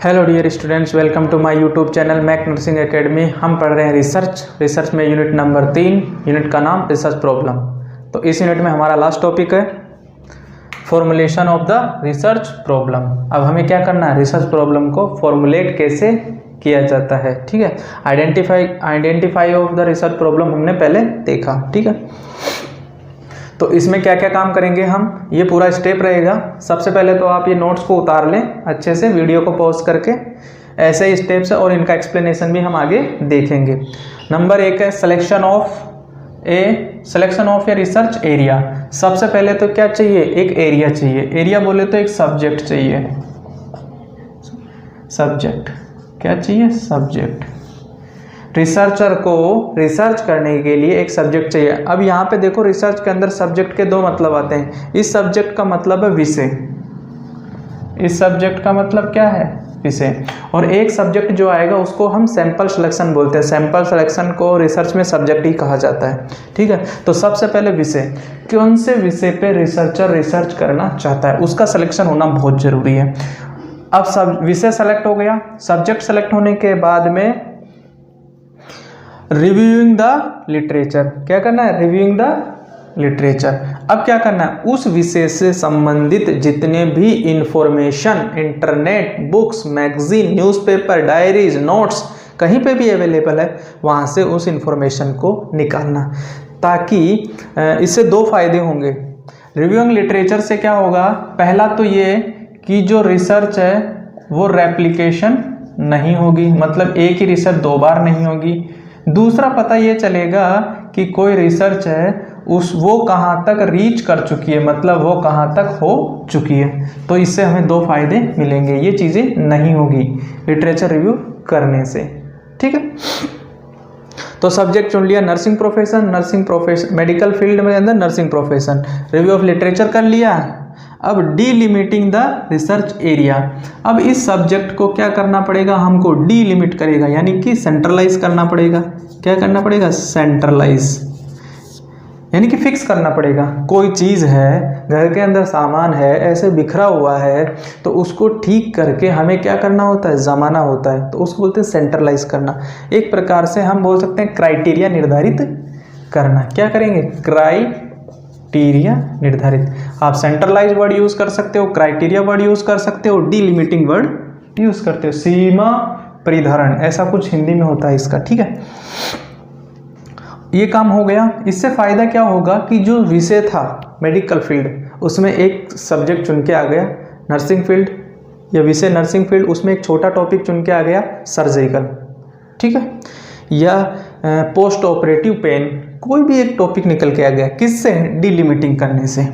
Hello dear students, welcome to my YouTube channel Mac Nursing Academy. हम पढ़ रहे हैं रिसर्च में यूनिट नंबर 3। यूनिट का नाम रिसर्च प्रॉब्लम। तो इस यूनिट में हमारा लास्ट टॉपिक है formulation of the research problem. अब हमें क्या करना है, रिसर्च प्रॉब्लम को फॉर्मुलेट कैसे किया जाता है। ठीक है, identify of the research problem हमने पहले देखा। ठीक है, तो इसमें क्या क्या काम करेंगे हम, ये पूरा स्टेप रहेगा। सबसे पहले तो आप ये नोट्स को उतार लें अच्छे से, वीडियो को पॉज करके। ऐसे ही स्टेप्स है और इनका एक्सप्लेनेशन भी हम आगे देखेंगे। नंबर 1 है selection of a research area. सबसे पहले तो क्या चाहिए, एक एरिया चाहिए। एरिया बोले तो एक सब्जेक्ट चाहिए। सब्जेक्ट क्या चाहिए, सब्जेक्ट। रिसर्चर को रिसर्च करने के लिए एक सब्जेक्ट चाहिए। अब यहाँ पे देखो, रिसर्च के अंदर सब्जेक्ट के दो मतलब आते हैं। इस सब्जेक्ट का मतलब है विषय, इस सब्जेक्ट का मतलब क्या है, विषय। और एक सब्जेक्ट जो आएगा उसको हम सैंपल सिलेक्शन बोलते हैं। सैंपल सिलेक्शन को रिसर्च में सब्जेक्ट ही कहा जाता है। ठीक है, तो सबसे पहले विषय, कौन से विषय पे रिसर्चर रिसर्च करना चाहता है उसका सिलेक्शन होना बहुत जरूरी है। अब सब विषय सेलेक्ट हो गया, सब्जेक्ट सेलेक्ट होने के बाद में रिव्यूइंग द लिटरेचर। क्या करना है, रिव्यूइंग द लिटरेचर। अब क्या करना है, उस विषय से संबंधित जितने भी information internet, books, magazine, newspaper, diaries, notes कहीं पे भी अवेलेबल है, वहाँ से उस इंफॉर्मेशन को निकालना। ताकि इससे दो फायदे होंगे। रिव्यूइंग लिटरेचर से क्या होगा, पहला तो ये कि जो रिसर्च है वो रेप्लिकेशन नहीं होगी, मतलब एक ही रिसर्च दो बार नहीं होगी। दूसरा पता ये चलेगा कि कोई रिसर्च है वो कहाँ तक रीच कर चुकी है, मतलब वो कहाँ तक हो चुकी है। तो इससे हमें दो फायदे मिलेंगे, ये चीज़ें नहीं होगी लिटरेचर रिव्यू करने से। ठीक है, तो सब्जेक्ट चुन लिया नर्सिंग प्रोफेशन, मेडिकल फील्ड में अंदर nursing profession. Review of literature कर लिया। अब डीलिमिटिंग द रिसर्च एरिया। अब इस सब्जेक्ट को क्या करना पड़ेगा, हमको डीलिमिट करेगा, यानी कि सेंट्रलाइज करना पड़ेगा। क्या करना पड़ेगा, सेंट्रलाइज, यानी कि फिक्स करना पड़ेगा। कोई चीज़ है, घर के अंदर सामान है, ऐसे बिखरा हुआ है, तो उसको ठीक करके हमें क्या करना होता है, जमाना होता है। तो उसको बोलते हैं सेंट्रलाइज करना। एक प्रकार से हम बोल सकते हैं क्राइटेरिया निर्धारित करना। क्या करेंगे, क्राइटेरिया निर्धारित। आप सेंट्रलाइज वर्ड यूज कर सकते हो, क्राइटेरिया वर्ड यूज कर सकते हो, डीलिमिटिंग वर्ड यूज करते हो, सीमा परिधारण, ऐसा कुछ हिंदी में होता है इसका। ठीक है, ये काम हो गया। इससे फायदा क्या होगा कि जो विषय था मेडिकल फील्ड, उसमें एक सब्जेक्ट चुन के आ गया नर्सिंग फील्ड, या विषय नर्सिंग फील्ड, उसमें एक छोटा टॉपिक चुन के आ गया सर्जिकल। ठीक है, या पोस्ट ऑपरेटिव पेन, कोई भी एक टॉपिक निकल के आ गया, किससे, डीलिमिटिंग करने से।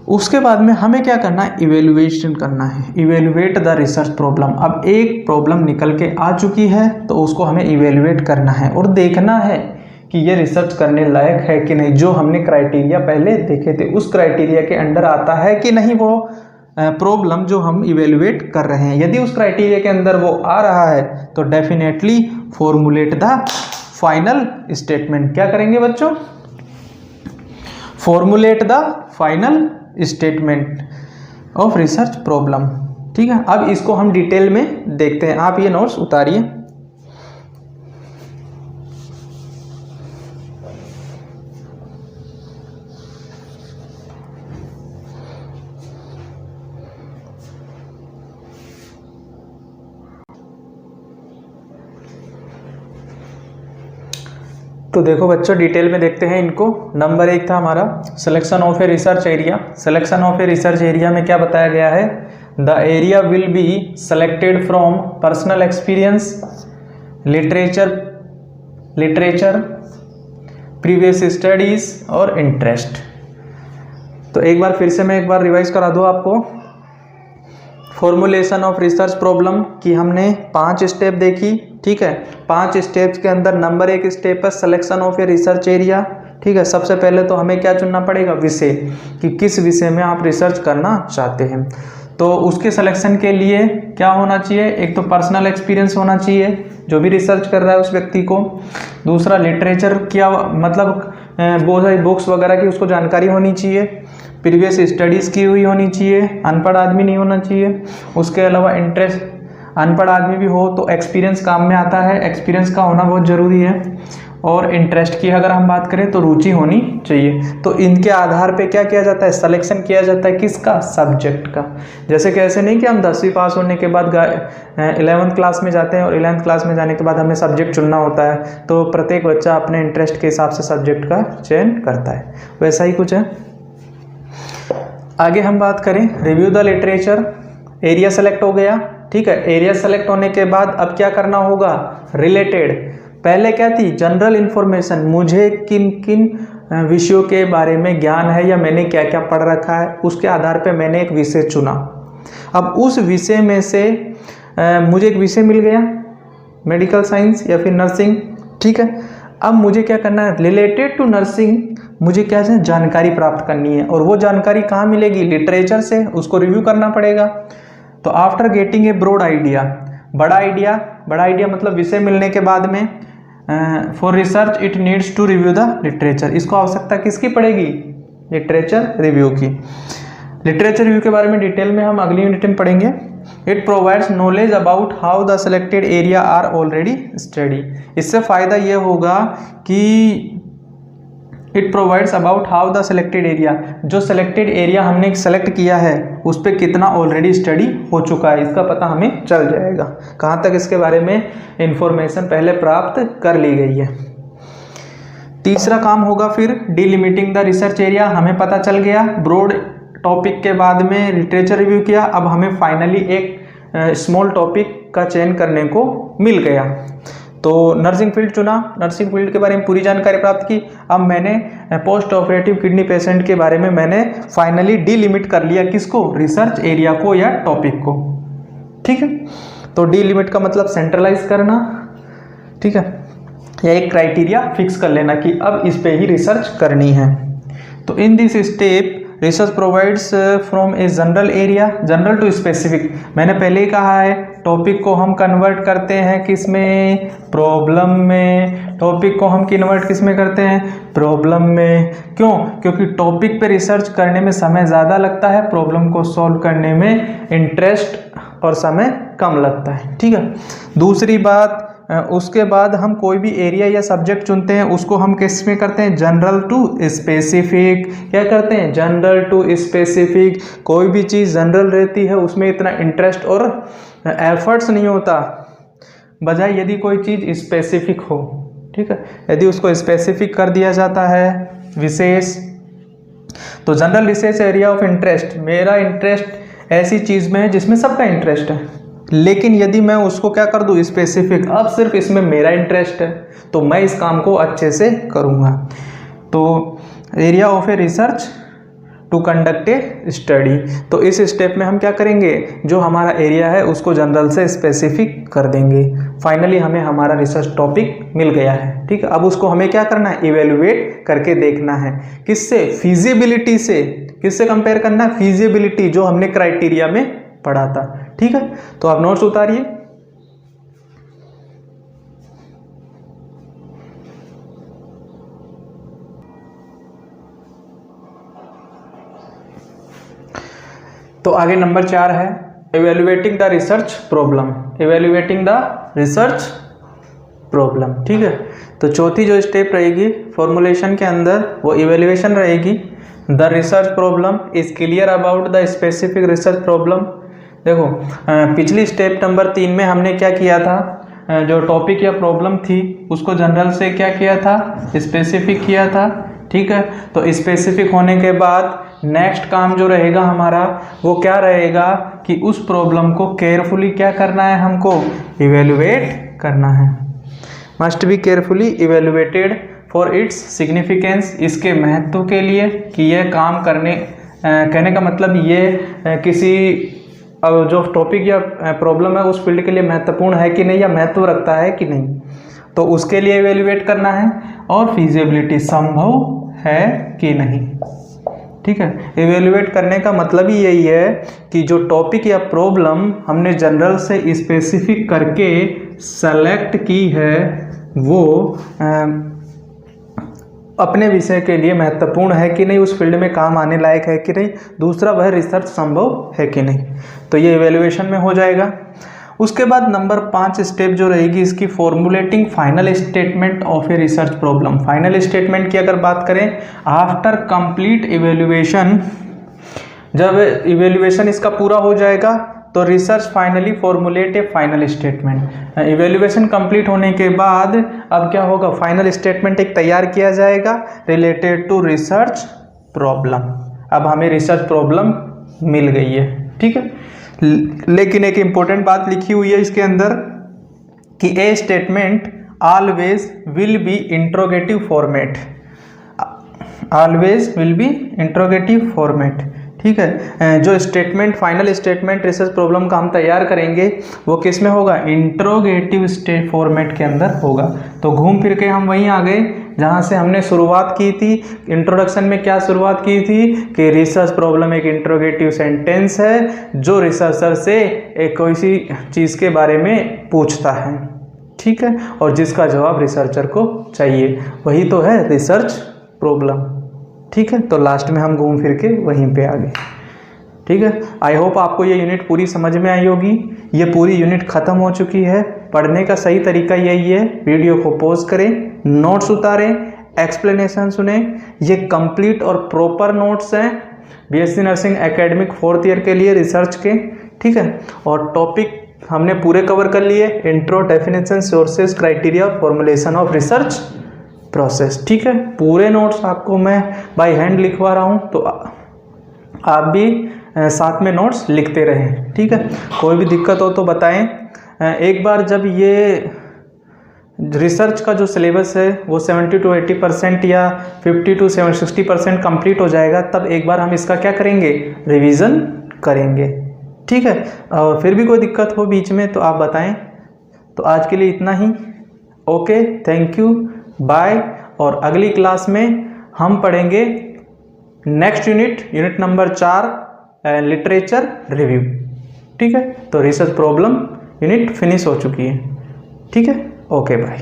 उसके बाद में हमें क्या करना है, इवेल्युएशन करना है, इवेल्युएट द रिसर्च प्रॉब्लम। अब एक प्रॉब्लम निकल के आ चुकी है तो उसको हमें इवेल्युएट करना है और देखना है कि ये रिसर्च करने लायक है कि नहीं। जो हमने क्राइटेरिया पहले देखे थे उस क्राइटेरिया के अंडर आता है कि नहीं वो प्रॉब्लम जो हम इवेल्युएट कर रहे हैं। यदि उस क्राइटेरिया के अंदर वो आ रहा है तो definitely formulate the final statement. क्या करेंगे बच्चों, formulate the final statement of research problem. ठीक है, अब इसको हम डिटेल में देखते हैं। आप ये नोट्स उतारिए। तो देखो बच्चों, डिटेल में देखते हैं इनको। नंबर 1 था हमारा selection of a research area. Selection of a research area में क्या बताया गया है, the area will be selected from personal experience, literature, previous studies और इंटरेस्ट। तो एक बार फिर से मैं एक बार रिवाइज करा दूँ आपको। फॉर्मुलेशन ऑफ रिसर्च प्रॉब्लम की हमने 5 स्टेप देखी। ठीक है, 5 स्टेप्स के अंदर नंबर 1 स्टेप है selection of a research area. ठीक है, सबसे पहले तो हमें क्या चुनना पड़ेगा, विषय, कि किस विषय में आप रिसर्च करना चाहते हैं। तो उसके सिलेक्शन के लिए क्या होना चाहिए, एक तो पर्सनल एक्सपीरियंस होना चाहिए जो भी रिसर्च कर रहा है उस व्यक्ति को। दूसरा लिटरेचर, क्या मतलब बहुत सारी बुक्स वगैरह की उसको जानकारी होनी चाहिए। प्रीवियस स्टडीज़ की हुई होनी चाहिए, अनपढ़ आदमी नहीं होना चाहिए। उसके अलावा इंटरेस्ट अनपढ़ आदमी भी हो तो एक्सपीरियंस काम में आता है, एक्सपीरियंस का होना बहुत ज़रूरी है। और इंटरेस्ट की अगर हम बात करें तो रुचि होनी चाहिए। तो इनके आधार पे क्या किया जाता है, सिलेक्शन किया जाता है किसका, सब्जेक्ट का। जैसे कि ऐसे नहीं कि हम 10वीं पास होने के बाद 11th क्लास में जाते हैं और 11th क्लास में जाने के बाद हमें सब्जेक्ट चुनना होता है, तो प्रत्येक बच्चा अपने इंटरेस्ट के हिसाब से सब्जेक्ट का चयन करता है, वैसा ही कुछ है। आगे हम बात करें, review the literature. Area select हो गया, ठीक है। एरिया सेलेक्ट होने के बाद अब क्या करना होगा, रिलेटेड। पहले क्या थी, जनरल इंफॉर्मेशन, मुझे किन किन विषयों के बारे में ज्ञान है या मैंने क्या क्या पढ़ रखा है, उसके आधार पे मैंने एक विषय चुना। अब उस विषय में से मुझे एक विषय मिल गया, मेडिकल साइंस या फिर नर्सिंग, ठीक है। अब मुझे क्या करना है, रिलेटेड टू नर्सिंग मुझे क्या है, जानकारी प्राप्त करनी है। और वो जानकारी कहाँ मिलेगी, लिटरेचर से, उसको रिव्यू करना पड़ेगा। तो after getting a broad idea, बड़ा आइडिया मतलब विषय मिलने के बाद में for research it needs to review the literature. इसको आवश्यकता किसकी पड़ेगी, लिटरेचर रिव्यू की। लिटरेचर रिव्यू के बारे में डिटेल में हम अगली यूनिट में पढ़ेंगे। It provides knowledge about how the selected area are already study. इससे फ़ायदा ये होगा कि it provides about how the selected area, जो सेलेक्टेड एरिया हमने सेलेक्ट किया है उस पर कितना ऑलरेडी स्टडी हो चुका है, इसका पता हमें चल जाएगा, कहाँ तक इसके बारे में इंफॉर्मेशन पहले प्राप्त कर ली गई है। तीसरा काम होगा फिर डिलिमिटिंग द रिसर्च एरिया। हमें पता चल गया, ब्रॉड टॉपिक के बाद में लिटरेचर रिव्यू किया, अब हमें फाइनली एक स्मॉल टॉपिक का चयन करने को मिल गया। तो नर्सिंग फील्ड चुना, नर्सिंग फील्ड के बारे में पूरी जानकारी प्राप्त की। अब मैंने पोस्ट ऑपरेटिव किडनी पेशेंट के बारे में मैंने फाइनली डिलिमिट कर लिया, किसको, रिसर्च एरिया को या टॉपिक को, ठीक है। तो डिलिमिट का मतलब सेंट्रलाइज करना, ठीक है, या एक क्राइटेरिया फिक्स कर लेना कि अब इस पे ही रिसर्च करनी है। तो in this step research provides from a general area general to specific. मैंने पहले ही कहा है, टॉपिक को हम कन्वर्ट करते हैं किस में, प्रॉब्लम में। टॉपिक को हम कन्वर्ट किस में करते हैं, प्रॉब्लम में। क्यों, क्योंकि टॉपिक पे रिसर्च करने में समय ज़्यादा लगता है, प्रॉब्लम को सॉल्व करने में इंटरेस्ट और समय कम लगता है, ठीक है। दूसरी बात, उसके बाद हम कोई भी एरिया या सब्जेक्ट चुनते हैं उसको हम किस में करते हैं, जनरल टू स्पेसिफिक। क्या करते हैं, जनरल टू स्पेसिफिक। कोई भी चीज़ जनरल रहती है उसमें इतना इंटरेस्ट और एफर्ट्स नहीं होता, बजाय यदि कोई चीज़ स्पेसिफिक हो, ठीक है, यदि उसको स्पेसिफिक कर दिया जाता है विशेष। तो general research area of interest, मेरा इंटरेस्ट ऐसी चीज़ में है जिसमें सबका इंटरेस्ट है, लेकिन यदि मैं उसको क्या कर दूँ, स्पेसिफिक, अब सिर्फ इसमें मेरा इंटरेस्ट है तो मैं इस काम को अच्छे से करूँगा। तो area of a research to conduct a study. तो इस स्टेप में हम क्या करेंगे, जो हमारा एरिया है उसको जनरल से स्पेसिफिक कर देंगे। फाइनली हमें हमारा रिसर्च टॉपिक मिल गया है, ठीक है। अब उसको हमें क्या करना है, इवेलुएट करके देखना है, किससे, फिजिबिलिटी से। किससे कंपेयर करना है, फिजिबिलिटी, जो हमने क्राइटेरिया में पढ़ा था, ठीक है। तो आप नोट्स उतारिए। तो आगे नंबर 4 है evaluating the research problem. Evaluating the research problem, ठीक है। तो चौथी जो स्टेप रहेगी फॉर्मुलेशन के अंदर वो इवेल्युएशन रहेगी। The research problem is clear about the specific research problem. देखो पिछली स्टेप नंबर 3 में हमने क्या किया था, जो टॉपिक या प्रॉब्लम थी उसको जनरल से क्या किया था, स्पेसिफिक किया था, ठीक है। तो स्पेसिफिक होने के बाद नेक्स्ट काम जो रहेगा हमारा वो क्या रहेगा कि उस प्रॉब्लम को केयरफुली क्या करना है, हमको इवेल्युएट करना है। Must be carefully evaluated for its significance, इसके महत्व के लिए कि यह काम करने, कहने का मतलब ये किसी अब जो टॉपिक या प्रॉब्लम है उस फील्ड के लिए महत्वपूर्ण है कि नहीं या महत्व रखता है कि नहीं, तो उसके लिए इवेल्युएट करना है। और फिजिबिलिटी, संभव है कि नहीं, ठीक है। इवेल्युएट करने का मतलब ही यही है कि जो टॉपिक या प्रॉब्लम हमने जनरल से स्पेसिफिक करके सेलेक्ट की है वो अपने विषय के लिए महत्वपूर्ण है कि नहीं, उस फील्ड में काम आने लायक है कि नहीं, दूसरा वह रिसर्च संभव है कि नहीं। तो ये इवेल्युएशन में हो जाएगा। उसके बाद नंबर 5 स्टेप जो रहेगी इसकी, formulating final statement of a research problem. Final statement की अगर बात करें, आफ्टर कंप्लीट इवेल्युएशन, जब इवेल्युएशन इसका पूरा हो जाएगा तो research finally formulate A final statement. Evaluation complete होने के बाद अब क्या होगा, फाइनल स्टेटमेंट एक तैयार किया जाएगा रिलेटेड टू रिसर्च प्रॉब्लम। अब हमें रिसर्च प्रॉब्लम मिल गई है, ठीक है। लेकिन एक इम्पोर्टेंट बात लिखी हुई है इसके अंदर कि ए statement always will be interrogative format, always will be interrogative format, ठीक है। जो statement, final statement research problem का हम तैयार करेंगे वो किस में होगा, इंट्रोगेटिव स्टेट फॉर्मेट के अंदर होगा। तो घूम फिर के हम वहीं आ गए जहाँ से हमने शुरुआत की थी। इंट्रोडक्शन में क्या शुरुआत की थी कि रिसर्च प्रॉब्लम एक इंट्रोगेटिव सेंटेंस है जो रिसर्चर से एक कोई सी चीज़ के बारे में पूछता है, ठीक है, और जिसका जवाब रिसर्चर को चाहिए, वही तो है रिसर्च प्रॉब्लम, ठीक है। तो लास्ट में हम घूम फिर के वहीं पे आ गए, ठीक है। आई होप आपको ये यूनिट पूरी समझ में आई होगी। ये पूरी यूनिट ख़त्म हो चुकी है। पढ़ने का सही तरीका यही है, वीडियो को पॉज करें, नोट्स उतारें, एक्सप्लेनेशन सुने। ये कंप्लीट और प्रॉपर नोट्स हैं BSc nursing academic 4th year के लिए रिसर्च के, ठीक है। और टॉपिक हमने पूरे कवर कर लिए, इंट्रो, डेफिनेशन, सोर्सेज, क्राइटेरिया और फॉर्मुलेशन ऑफ रिसर्च प्रोसेस, ठीक है। पूरे नोट्स आपको मैं बाय हैंड लिखवा रहा हूँ, तो आप भी साथ में नोट्स लिखते रहें, ठीक है। कोई भी दिक्कत हो तो बताएं। एक बार जब ये रिसर्च का जो सिलेबस है वो 70 to 80% या 50 to 60% कंप्लीट हो जाएगा, तब एक बार हम इसका क्या करेंगे, रिवीजन करेंगे, ठीक है। और फिर भी कोई दिक्कत हो बीच में तो आप बताएं। तो आज के लिए इतना ही, ओके, थैंक यू, बाय। और अगली क्लास में हम पढ़ेंगे next unit, unit number 4, literature review, ठीक है। तो रिसर्च प्रॉब्लम यूनिट फिनिश हो चुकी है, ठीक है। Okay, bye.